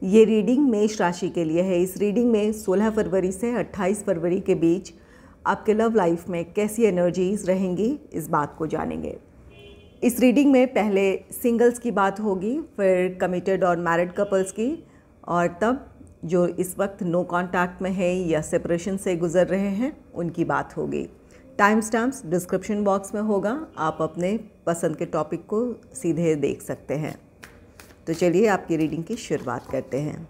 ये रीडिंग मेष राशि के लिए है। इस रीडिंग में 16 फरवरी से 28 फरवरी के बीच आपके लव लाइफ में कैसी एनर्जीज रहेंगी, इस बात को जानेंगे। इस रीडिंग में पहले सिंगल्स की बात होगी, फिर कमिटेड और मैरिड कपल्स की, और तब जो इस वक्त नो कांटेक्ट में है या सेपरेशन से गुजर रहे हैं उनकी बात होगी। टाइम स्टैम्प्स डिस्क्रिप्शन बॉक्स में होगा, आप अपने पसंद के टॉपिक को सीधे देख सकते हैं। तो चलिए आपकी रीडिंग की शुरुआत करते हैं।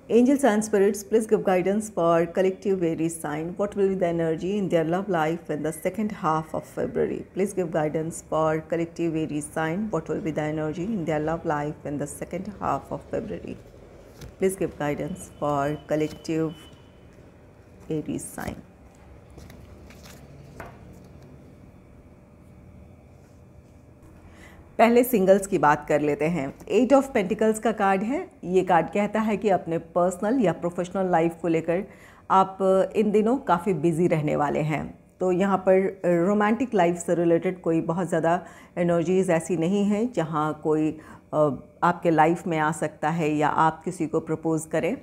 Angels and spirits, please give guidance for collective Aries sign. What will be the energy in their love life in the second half of February? Please give guidance for collective Aries sign. What will be the energy in their love life in the second half of February? Please give guidance for collective Aries sign. पहले singles की बात कर लेते हैं। 8 of pentacles का card है। ये card कहता है कि अपने पर्सनल या प्रोफेशनल लाइफ को लेकर आप इन दिनों काफ़ी बिजी रहने वाले हैं। तो यहाँ पर रोमांटिक लाइफ से रिलेटेड कोई बहुत ज़्यादा एनर्जीज़ ऐसी नहीं है जहाँ कोई आपके लाइफ में आ सकता है या आप किसी को प्रपोज़ करें।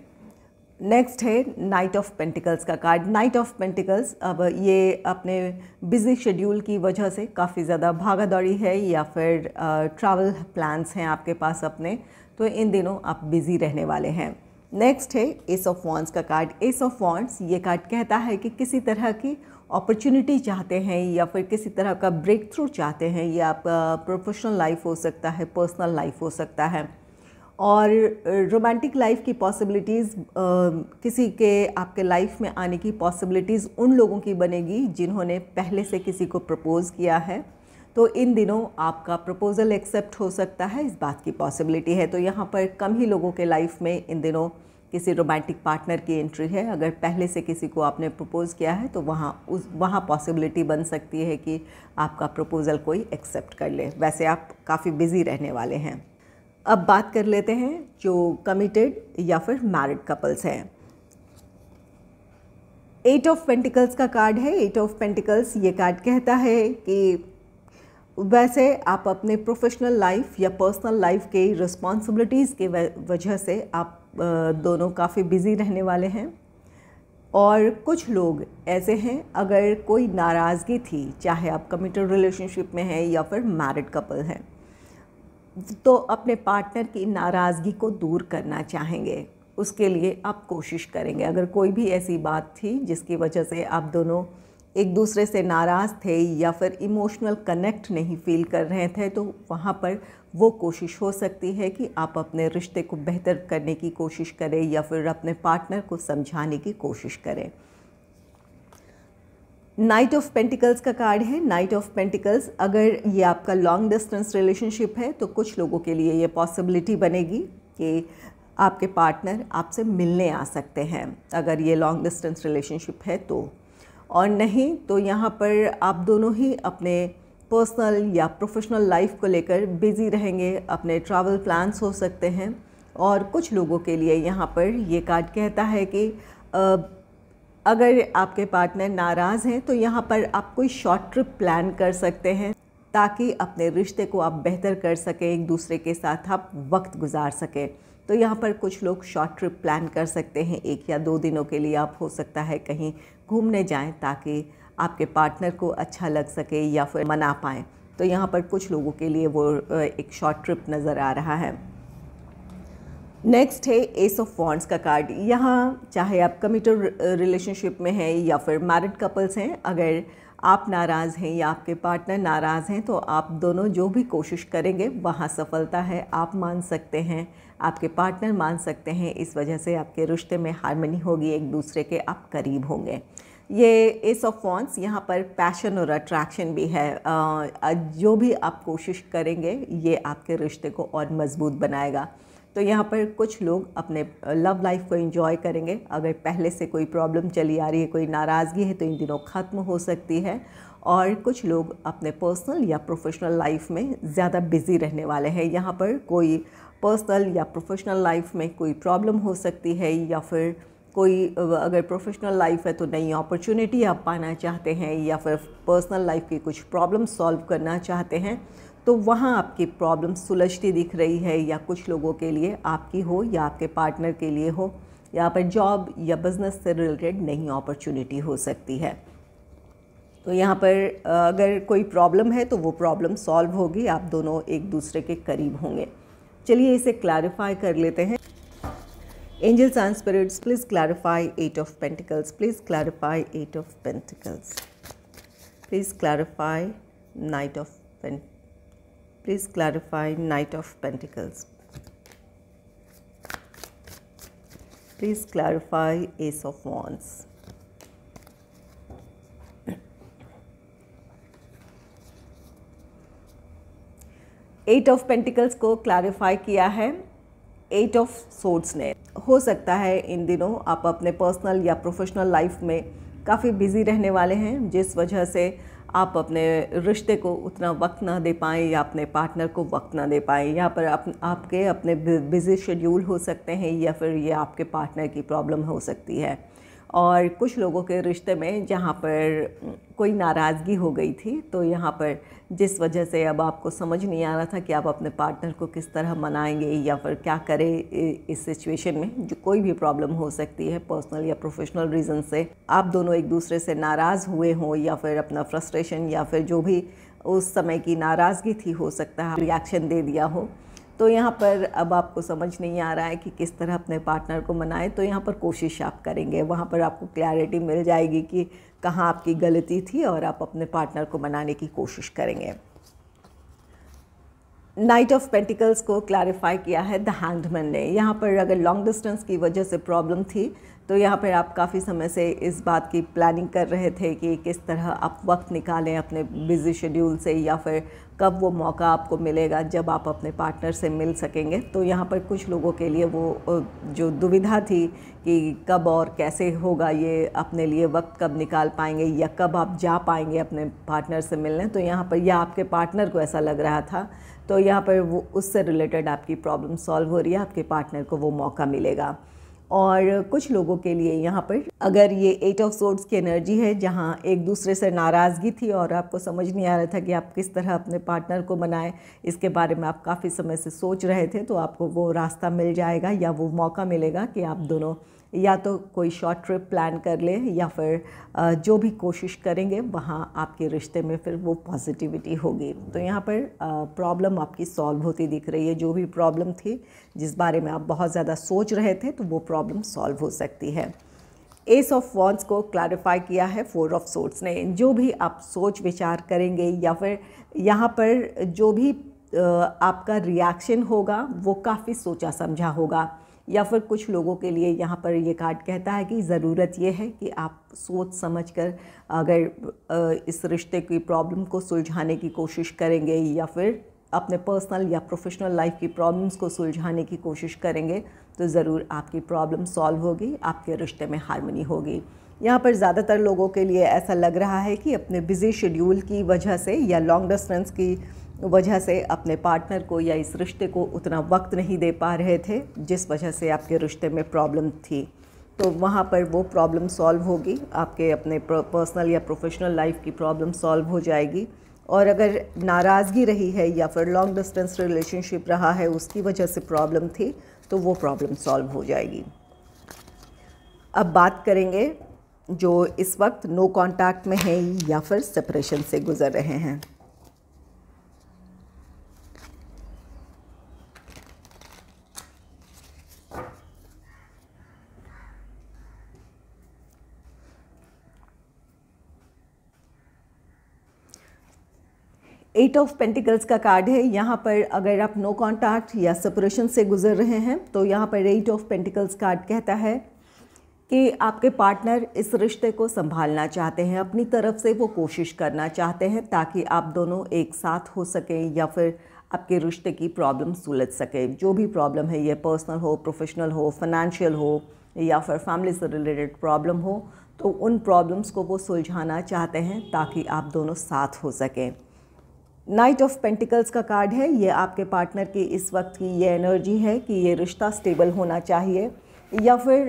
नेक्स्ट है नाइट ऑफ पेंटिकल्स का कार्ड। नाइट ऑफ पेंटिकल्स, अब ये अपने बिज़ी शेड्यूल की वजह से काफ़ी ज़्यादा भागा दौड़ी है या फिर ट्रैवल प्लान्स हैं आपके पास अपने, तो इन दिनों आप बिज़ी रहने वाले हैं। नेक्स्ट है एस ऑफ वॉन्ड्स का कार्ड। एस ऑफ वॉन्ड्स ये कार्ड कहता है कि किसी तरह की अपॉर्चुनिटी चाहते हैं या फिर किसी तरह का ब्रेक थ्रू चाहते हैं। ये आपका प्रोफेशनल लाइफ हो सकता है, पर्सनल लाइफ हो सकता है, और रोमांटिक लाइफ की पॉसिबिलिटीज़, किसी के आपके लाइफ में आने की पॉसिबिलिटीज़ उन लोगों की बनेगी जिन्होंने पहले से किसी को प्रपोज़ किया है। तो इन दिनों आपका प्रपोज़ल एक्सेप्ट हो सकता है, इस बात की पॉसिबिलिटी है। तो यहाँ पर कम ही लोगों के लाइफ में इन दिनों किसी रोमांटिक पार्टनर की एंट्री है। अगर पहले से किसी को आपने प्रपोज़ किया है तो वहाँ पॉसिबिलिटी बन सकती है कि आपका प्रपोज़ल कोई एक्सेप्ट कर ले। वैसे आप काफ़ी बिज़ी रहने वाले हैं। अब बात कर लेते हैं जो कमिटेड या फिर मैरिड कपल्स हैं। 8 ऑफ पेंटिकल्स का कार्ड है। 8 ऑफ पेंटिकल्स ये कार्ड कहता है कि वैसे आप अपने प्रोफेशनल लाइफ या पर्सनल लाइफ के रिस्पॉन्सिबिलिटीज़ के वजह से आप दोनों काफ़ी बिज़ी रहने वाले हैं, और कुछ लोग ऐसे हैं, अगर कोई नाराज़गी थी, चाहे आप कमिटेड रिलेशनशिप में हैं या फिर मैरिड कपल हैं, तो अपने पार्टनर की नाराज़गी को दूर करना चाहेंगे, उसके लिए आप कोशिश करेंगे। अगर कोई भी ऐसी बात थी जिसकी वजह से आप दोनों एक दूसरे से नाराज़ थे या फिर इमोशनल कनेक्ट नहीं फील कर रहे थे, तो वहाँ पर वो कोशिश हो सकती है कि आप अपने रिश्ते को बेहतर करने की कोशिश करें या फिर अपने पार्टनर को समझाने की कोशिश करें। नाइट ऑफ पेंटिकल्स का कार्ड है। नाइट ऑफ पेंटिकल्स, अगर ये आपका लॉन्ग डिस्टेंस रिलेशनशिप है तो कुछ लोगों के लिए ये पॉसिबिलिटी बनेगी कि आपके पार्टनर आपसे मिलने आ सकते हैं, अगर ये लॉन्ग डिस्टेंस रिलेशनशिप है तो। और नहीं तो यहाँ पर आप दोनों ही अपने पर्सनल या प्रोफेशनल लाइफ को लेकर बिज़ी रहेंगे, अपने ट्रैवल प्लान्स हो सकते हैं। और कुछ लोगों के लिए यहाँ पर ये कार्ड कहता है कि अगर आपके पार्टनर नाराज़ हैं तो यहाँ पर आप कोई शॉर्ट ट्रिप प्लान कर सकते हैं ताकि अपने रिश्ते को आप बेहतर कर सकें, एक दूसरे के साथ आप वक्त गुजार सकें। तो यहाँ पर कुछ लोग शॉर्ट ट्रिप प्लान कर सकते हैं, 1 या 2 दिनों के लिए आप हो सकता है कहीं घूमने जाएं ताकि आपके पार्टनर को अच्छा लग सके या फिर मना पाएँ। तो यहाँ पर कुछ लोगों के लिए वो एक शॉर्ट ट्रिप नज़र आ रहा है। नेक्स्ट है एस ऑफ वॉन्ड्स का कार्ड। यहाँ चाहे आप कमिटेड रिलेशनशिप में हैं या फिर मैरिड कपल्स हैं, अगर आप नाराज़ हैं या आपके पार्टनर नाराज़ हैं तो आप दोनों जो भी कोशिश करेंगे वहाँ सफलता है। आप मान सकते हैं, आपके पार्टनर मान सकते हैं, इस वजह से आपके रिश्ते में हार्मनी होगी, एक दूसरे के आप करीब होंगे। ये एस ऑफ वॉन्ड्स यहाँ पर पैशन और अट्रैक्शन भी है। जो भी आप कोशिश करेंगे ये आपके रिश्ते को और मजबूत बनाएगा। तो यहाँ पर कुछ लोग अपने लव लाइफ को एंजॉय करेंगे। अगर पहले से कोई प्रॉब्लम चली आ रही है, कोई नाराज़गी है, तो इन दिनों ख़त्म हो सकती है। और कुछ लोग अपने पर्सनल या प्रोफेशनल लाइफ में ज़्यादा बिज़ी रहने वाले हैं। यहाँ पर कोई पर्सनल या प्रोफेशनल लाइफ में कोई प्रॉब्लम हो सकती है, या फिर कोई अगर प्रोफेशनल लाइफ है तो नई अपॉर्चुनिटी आप पाना चाहते हैं, या फिर पर्सनल लाइफ की कुछ प्रॉब्लम सॉल्व करना चाहते हैं, तो वहाँ आपकी प्रॉब्लम सुलझती दिख रही है, या कुछ लोगों के लिए आपकी हो या आपके पार्टनर के लिए हो, यहाँ पर जॉब या बिज़नेस से रिलेटेड नई अपॉर्चुनिटी हो सकती है। तो यहाँ पर अगर कोई प्रॉब्लम है तो वो प्रॉब्लम सॉल्व होगी, आप दोनों एक दूसरे के करीब होंगे। चलिए इसे क्लैरिफाई कर लेते हैं। Angels and spirits, please clarify 8 of pentacles, please clarify 8 of pentacles, please clarify knight of pentacles, please clarify knight of pentacles, please clarify ace of wands, eight of pentacles को क्लैरिफाई किया है 8 of swords ने। हो सकता है इन दिनों आप अपने पर्सनल या प्रोफेशनल लाइफ में काफ़ी बिजी रहने वाले हैं, जिस वजह से आप अपने रिश्ते को उतना वक्त ना दे पाएँ या अपने पार्टनर को वक्त ना दे पाएँ। यहाँ पर आपके अपने बिज़ी शेड्यूल हो सकते हैं, या फिर ये आपके पार्टनर की प्रॉब्लम हो सकती है। और कुछ लोगों के रिश्ते में जहाँ पर कोई नाराज़गी हो गई थी, तो यहाँ पर जिस वजह से अब आपको समझ नहीं आ रहा था कि आप अपने पार्टनर को किस तरह मनाएंगे या फिर क्या करें इस सिचुएशन में, जो कोई भी प्रॉब्लम हो सकती है पर्सनल या प्रोफेशनल रीज़न से आप दोनों एक दूसरे से नाराज़ हुए हों, या फिर अपना फ्रस्ट्रेशन या फिर जो भी उस समय की नाराज़गी थी हो सकता है रिएक्शन दे दिया हो। तो यहाँ पर अब आपको समझ नहीं आ रहा है कि किस तरह अपने पार्टनर को मनाएं, तो यहाँ पर कोशिश आप करेंगे, वहाँ पर आपको क्लैरिटी मिल जाएगी कि कहाँ आपकी गलती थी और आप अपने पार्टनर को मनाने की कोशिश करेंगे। नाइट ऑफ पेंटिकल्स को क्लैरिफाई किया है द हैंडमैन ने। यहाँ पर अगर लॉन्ग डिस्टेंस की वजह से प्रॉब्लम थी, तो यहाँ पर आप काफ़ी समय से इस बात की प्लानिंग कर रहे थे कि किस तरह आप वक्त निकालें अपने बिज़ी शेड्यूल से, या फिर कब वो मौका आपको मिलेगा जब आप अपने पार्टनर से मिल सकेंगे। तो यहाँ पर कुछ लोगों के लिए वो जो दुविधा थी कि कब और कैसे होगा, ये अपने लिए वक्त कब निकाल पाएंगे या कब आप जा पाएंगे अपने पार्टनर से मिलने, तो यहाँ पर या आपके पार्टनर को ऐसा लग रहा था, तो यहाँ पर वो उससे रिलेटेड आपकी प्रॉब्लम सॉल्व हो रही है, आपके पार्टनर को वो मौका मिलेगा। और कुछ लोगों के लिए यहाँ पर अगर ये 8 ऑफ सोर्ड्स की एनर्जी है, जहाँ एक दूसरे से नाराज़गी थी और आपको समझ नहीं आ रहा था कि आप किस तरह अपने पार्टनर को मनाएं, इसके बारे में आप काफ़ी समय से सोच रहे थे, तो आपको वो रास्ता मिल जाएगा या वो मौका मिलेगा कि आप दोनों या तो कोई शॉर्ट ट्रिप प्लान कर ले, या फिर जो भी कोशिश करेंगे वहाँ आपके रिश्ते में फिर वो पॉजिटिविटी होगी। तो यहाँ पर प्रॉब्लम आपकी सॉल्व होती दिख रही है। जो भी प्रॉब्लम थी जिस बारे में आप बहुत ज़्यादा सोच रहे थे, तो वो प्रॉब्लम सॉल्व हो सकती है। एस ऑफ वॉन्ड्स को क्लैरिफाई किया है 4 ऑफ सोर्ड्स ने। जो भी आप सोच विचार करेंगे या फिर यहाँ पर जो भी आपका रिएक्शन होगा वो काफ़ी सोचा समझा होगा, या फिर कुछ लोगों के लिए यहाँ पर ये कार्ड कहता है कि ज़रूरत ये है कि आप सोच समझकर अगर इस रिश्ते की प्रॉब्लम को सुलझाने की कोशिश करेंगे, या फिर अपने पर्सनल या प्रोफेशनल लाइफ की प्रॉब्लम्स को सुलझाने की कोशिश करेंगे, तो ज़रूर आपकी प्रॉब्लम सॉल्व होगी, आपके रिश्ते में हार्मनी होगी। यहाँ पर ज़्यादातर लोगों के लिए ऐसा लग रहा है कि अपने बिज़ी शेड्यूल की वजह से या लॉन्ग डिस्टेंस की वजह से अपने पार्टनर को या इस रिश्ते को उतना वक्त नहीं दे पा रहे थे, जिस वजह से आपके रिश्ते में प्रॉब्लम थी। तो वहाँ पर वो प्रॉब्लम सॉल्व होगी, आपके अपने पर्सनल या प्रोफेशनल लाइफ की प्रॉब्लम सॉल्व हो जाएगी। और अगर नाराज़गी रही है या फिर लॉन्ग डिस्टेंस रिलेशनशिप रहा है, उसकी वजह से प्रॉब्लम थी, तो वो प्रॉब्लम सॉल्व हो जाएगी। अब बात करेंगे जो इस वक्त नो कांटेक्ट में हैं या फिर सेपरेशन से गुज़र रहे हैं। एट ऑफ पेंटिकल्स का कार्ड है। यहाँ पर अगर आप नो कांटेक्ट या सेपरेशन से गुजर रहे हैं, तो यहाँ पर एट ऑफ पेंटिकल्स कार्ड कहता है कि आपके पार्टनर इस रिश्ते को संभालना चाहते हैं, अपनी तरफ से वो कोशिश करना चाहते हैं ताकि आप दोनों एक साथ हो सकें, या फिर आपके रिश्ते की प्रॉब्लम सुलझ सके। जो भी प्रॉब्लम है, ये पर्सनल हो, प्रोफेशनल हो, फाइनेंशियल हो, या फिर फैमिली से रिलेटेड प्रॉब्लम हो, तो उन प्रॉब्लम्स को वो सुलझाना चाहते हैं ताकि आप दोनों साथ हो सकें। नाइट ऑफ पेंटिकल्स का कार्ड है। ये आपके पार्टनर की इस वक्त की ये एनर्जी है कि ये रिश्ता स्टेबल होना चाहिए, या फिर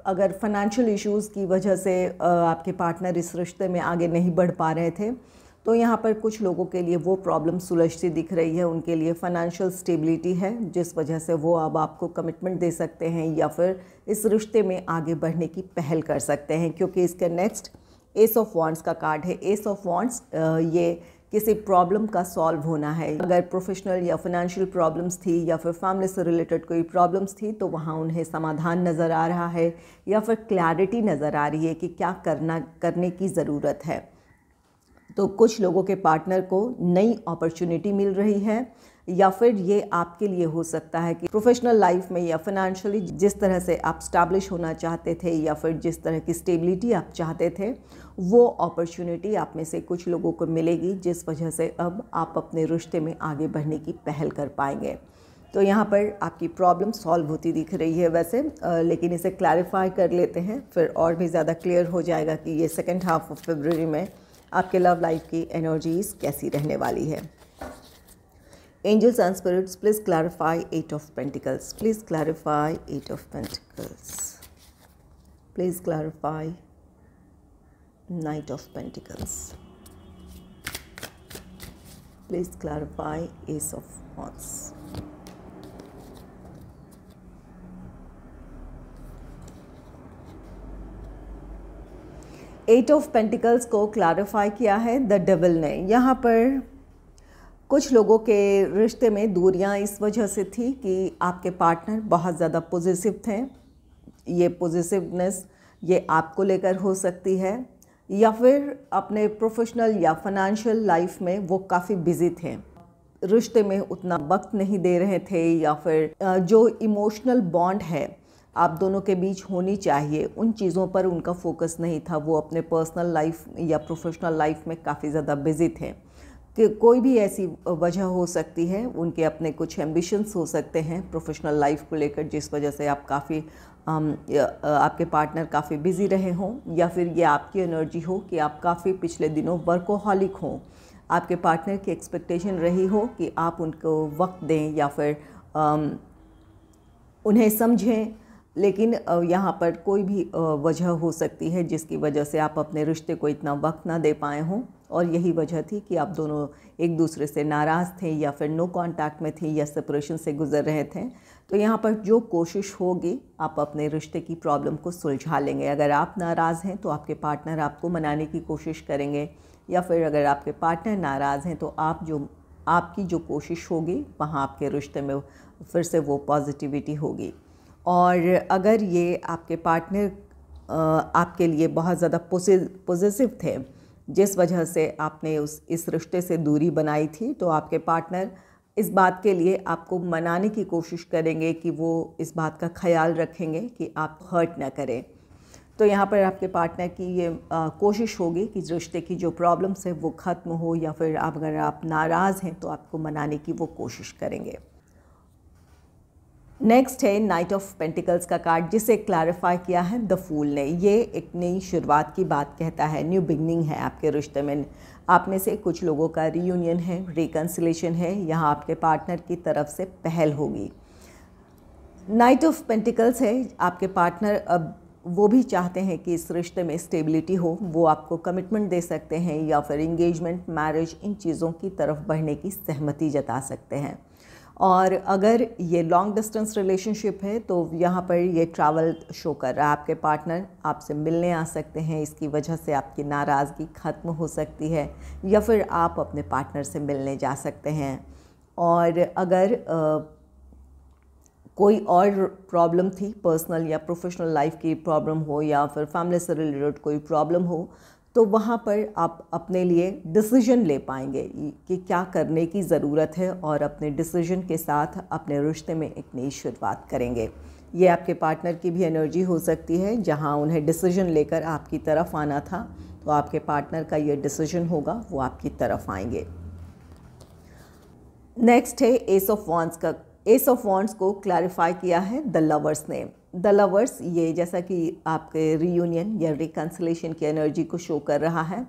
अगर फाइनेंशियल इश्यूज़ की वजह से आपके पार्टनर इस रिश्ते में आगे नहीं बढ़ पा रहे थे, तो यहाँ पर कुछ लोगों के लिए वो प्रॉब्लम सुलझती दिख रही है, उनके लिए फाइनेंशियल स्टेबिलिटी है जिस वजह से वो अब आपको कमिटमेंट दे सकते हैं या फिर इस रिश्ते में आगे बढ़ने की पहल कर सकते हैं, क्योंकि इसके नेक्स्ट एस ऑफ वॉन्ड्स का कार्ड है। एस ऑफ वॉन्ड्स ये किसी प्रॉब्लम का सॉल्व होना है। अगर प्रोफेशनल या फाइनेंशियल प्रॉब्लम्स थी या फिर फैमिली से रिलेटेड कोई प्रॉब्लम्स थी तो वहाँ उन्हें समाधान नज़र आ रहा है या फिर क्लैरिटी नज़र आ रही है कि क्या करने की ज़रूरत है। तो कुछ लोगों के पार्टनर को नई अपॉर्चुनिटी मिल रही है या फिर ये आपके लिए हो सकता है कि प्रोफेशनल लाइफ में या फाइनेंशियली जिस तरह से आप स्टैब्लिश होना चाहते थे या फिर जिस तरह की स्टेबिलिटी आप चाहते थे वो अपॉर्चुनिटी आप में से कुछ लोगों को मिलेगी, जिस वजह से अब आप अपने रिश्ते में आगे बढ़ने की पहल कर पाएंगे। तो यहाँ पर आपकी प्रॉब्लम सॉल्व होती दिख रही है वैसे, लेकिन इसे क्लैरिफाई कर लेते हैं फिर और भी ज़्यादा क्लियर हो जाएगा कि ये सेकेंड हाफ ऑफ फरवरी में आपके लव लाइफ की एनर्जीज कैसी रहने वाली है। Angels and spirits, please clarify 8 of pentacles, please clarify 8 of pentacles, please clarify Knight of Pentacles, please clarify Ace of Wands, eight of pentacles को clarify किया है द डेविल ने। यहाँ पर कुछ लोगों के रिश्ते में दूरियां इस वजह से थी कि आपके पार्टनर बहुत ज़्यादा पॉजिटिव थे। ये पॉजिटिवनेस ये आपको लेकर हो सकती है या फिर अपने प्रोफेशनल या फाइनेंशियल लाइफ में वो काफ़ी बिजी थे, रिश्ते में उतना वक्त नहीं दे रहे थे या फिर जो इमोशनल बॉन्ड है आप दोनों के बीच होनी चाहिए उन चीज़ों पर उनका फोकस नहीं था। वो अपने पर्सनल लाइफ या प्रोफेशनल लाइफ में काफ़ी ज़्यादा बिजी थे कि कोई भी ऐसी वजह हो सकती है, उनके अपने कुछ एम्बिशंस हो सकते हैं प्रोफेशनल लाइफ को लेकर जिस वजह से आप काफ़ी आपके पार्टनर काफ़ी बिजी रहे हों या फिर ये आपकी एनर्जी हो कि आप काफ़ी पिछले दिनों वर्कोहॉलिक हों। आपके पार्टनर की एक्सपेक्टेशन रही हो कि आप उनको वक्त दें या फिर उन्हें समझें, लेकिन यहाँ पर कोई भी वजह हो सकती है जिसकी वजह से आप अपने रिश्ते को इतना वक्त ना दे पाए हों और यही वजह थी कि आप दोनों एक दूसरे से नाराज़ थे या फिर नो कांटेक्ट में थे या सेपरेशन से गुजर रहे थे। तो यहाँ पर जो कोशिश होगी आप अपने रिश्ते की प्रॉब्लम को सुलझा लेंगे। अगर आप नाराज़ हैं तो आपके पार्टनर आपको मनाने की कोशिश करेंगे या फिर अगर आपके पार्टनर नाराज़ हैं तो आपकी जो कोशिश होगी वहाँ आपके रिश्ते में फिर से वो पॉजिटिविटी होगी। और अगर ये आपके पार्टनर आपके लिए बहुत ज़्यादा पॉजिटिव थे जिस वजह से आपने इस रिश्ते से दूरी बनाई थी, तो आपके पार्टनर इस बात के लिए आपको मनाने की कोशिश करेंगे कि वो इस बात का ख्याल रखेंगे कि आप हर्ट ना करें। तो यहाँ पर आपके पार्टनर की ये कोशिश होगी कि रिश्ते की जो प्रॉब्लम्स है वो ख़त्म हो या फिर अगर आप नाराज़ हैं तो आपको मनाने की वो कोशिश करेंगे। नेक्स्ट है नाइट ऑफ पेंटिकल्स का कार्ड जिसे क्लैरिफाई किया है द फूल ने। ये एक नई शुरुआत की बात कहता है, न्यू बिगनिंग है आपके रिश्ते में। आप में से कुछ लोगों का रियूनियन है, रिकन्सिलेशन है, यहाँ आपके पार्टनर की तरफ से पहल होगी। नाइट ऑफ पेंटिकल्स है, आपके पार्टनर अब वो भी चाहते हैं कि इस रिश्ते में स्टेबिलिटी हो, वो आपको कमिटमेंट दे सकते हैं या फिर इंगेजमेंट, मैरिज, इन चीज़ों की तरफ बढ़ने की सहमति जता सकते हैं। और अगर ये लॉन्ग डिस्टेंस रिलेशनशिप है तो यहाँ पर ये ट्रैवल शो कर रहा है। आपके पार्टनर आपसे मिलने आ सकते हैं, इसकी वजह से आपकी नाराज़गी ख़त्म हो सकती है या फिर आप अपने पार्टनर से मिलने जा सकते हैं। और अगर कोई और प्रॉब्लम थी, पर्सनल या प्रोफेशनल लाइफ की प्रॉब्लम हो या फिर फैमिली से रिलेटेड कोई प्रॉब्लम हो, तो वहाँ पर आप अपने लिए डिसीजन ले पाएंगे कि क्या करने की ज़रूरत है और अपने डिसीजन के साथ अपने रिश्ते में एक नई शुरुआत करेंगे। ये आपके पार्टनर की भी एनर्जी हो सकती है, जहाँ उन्हें डिसीजन लेकर आपकी तरफ आना था तो आपके पार्टनर का ये डिसीजन होगा, वो आपकी तरफ आएंगे। नेक्स्ट है एस ऑफ वॉन्ड्स का। एस ऑफ वॉन्ड्स को क्लैरिफाई किया है द लवर्स ने। द लवर्स ये जैसा कि आपके रियूनियन या रिकन्सिलेशन की एनर्जी को शो कर रहा है,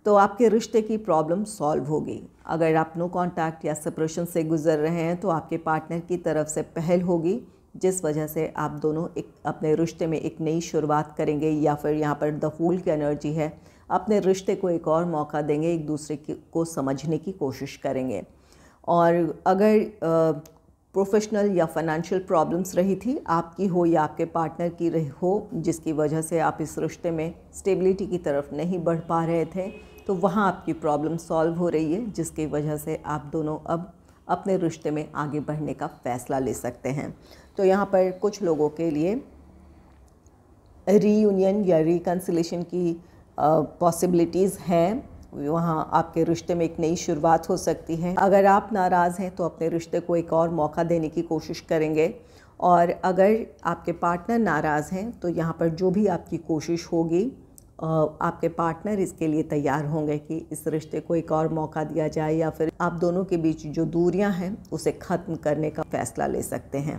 तो आपके रिश्ते की प्रॉब्लम सॉल्व होगी। अगर आप नो कांटेक्ट या सेपरेशन से गुजर रहे हैं तो आपके पार्टनर की तरफ से पहल होगी जिस वजह से आप दोनों एक अपने रिश्ते में एक नई शुरुआत करेंगे या फिर यहाँ पर द फूल की एनर्जी है, अपने रिश्ते को एक और मौका देंगे, एक दूसरे को समझने की कोशिश करेंगे। और अगर प्रोफेशनल या फाइनेंशियल प्रॉब्लम्स रही थी, आपकी हो या आपके पार्टनर की रही हो, जिसकी वजह से आप इस रिश्ते में स्टेबिलिटी की तरफ नहीं बढ़ पा रहे थे, तो वहाँ आपकी प्रॉब्लम सॉल्व हो रही है, जिसकी वजह से आप दोनों अब अपने रिश्ते में आगे बढ़ने का फ़ैसला ले सकते हैं। तो यहाँ पर कुछ लोगों के लिए रीयूनियन या रिकन्सिलेशन की पॉसिबिलिटीज़ हैं। वहाँ आपके रिश्ते में एक नई शुरुआत हो सकती है। अगर आप नाराज़ हैं तो अपने रिश्ते को एक और मौका देने की कोशिश करेंगे, और अगर आपके पार्टनर नाराज़ हैं तो यहाँ पर जो भी आपकी कोशिश होगी, आपके पार्टनर इसके लिए तैयार होंगे कि इस रिश्ते को एक और मौका दिया जाए, या फिर आप दोनों के बीच जो दूरियां हैं उसे ख़त्म करने का फ़ैसला ले सकते हैं।